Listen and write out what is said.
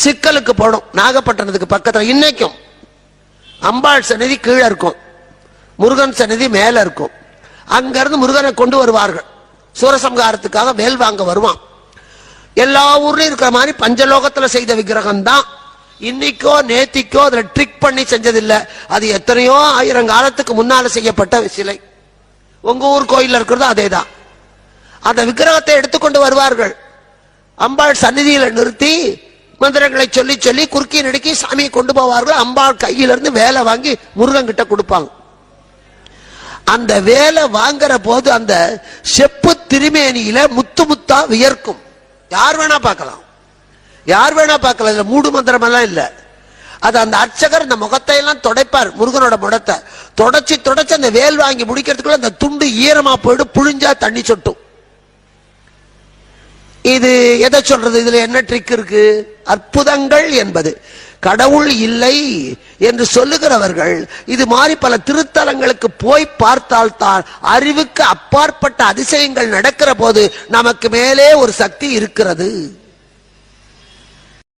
சிக்கலுக்கு போனோம், நாகப்பட்டினத்துக்கு பக்கத்துல. இன்னைக்கும் அம்பாள் சன்னதி கீழே இருக்கும், முருகன் சன்னதி மேல இருக்கும். அங்கிருந்து முருகனை கொண்டு வருவார்கள், சூரசம்ஹாரத்துக்காக வேல் வாங்க வருவான். எல்லா ஊர்லயும் இருக்கிற மாதிரி பஞ்சலோகத்துல செய்த விக்கிரகம் தான். இன்னைக்கோ நேத்திக்கோ அதுல ட்ரிக் பண்ணி செஞ்சதில்ல, அது எத்தனையோ ஆயிரம் காலத்துக்கு முன்னால செய்யப்பட்ட சிலை. உங்க ஊர் கோயில்ல இருக்கிறது அதேதான். அந்த விக்கிரகத்தை எடுத்துக்கொண்டு வருவார்கள், அம்பாள் சந்நிதியில நிறுத்தி மந்திரங்களை சொல்லி சொல்லி குறுக்கி நடுக்கி சாமியை கொண்டு போவார்கள். அம்பாள் கையிலிருந்து வேலை வாங்கி முருகன் கிட்ட கொடுப்பாங்க. அந்த வேலை வாங்குற போது அந்த செப்பு திருமேனியில முத்து முத்தா வியர்க்கும். யார் வேணா பார்க்கலாம், யார் வேணா பார்க்கலாம். இதுல மூடு மந்திரம் எல்லாம் இல்ல. அது அந்த அர்ச்சகர் இந்த முகத்தை எல்லாம் துடைப்பார், முருகனோட முகத்தை தொடச்சி தொடச்சி அந்த வேல் வாங்கி முடிக்கிறதுக்குள்ள அந்த துண்டு ஈரமா போயிடு, புழிஞ்சா தண்ணி சொட்டும். இது எதை சொல்றது? இதுல என்ன ட்ரிக் இருக்கு? அற்புதங்கள் என்பது கடவுள் இல்லை என்று சொல்லுகிறவர்கள் இது மாதிரி பல திருத்தலங்களுக்கு போய் பார்த்தால் தான் அறிவுக்கு அப்பாற்பட்ட அதிசயங்கள் நடக்கிற போது நமக்கு மேலே ஒரு சக்தி இருக்கிறது.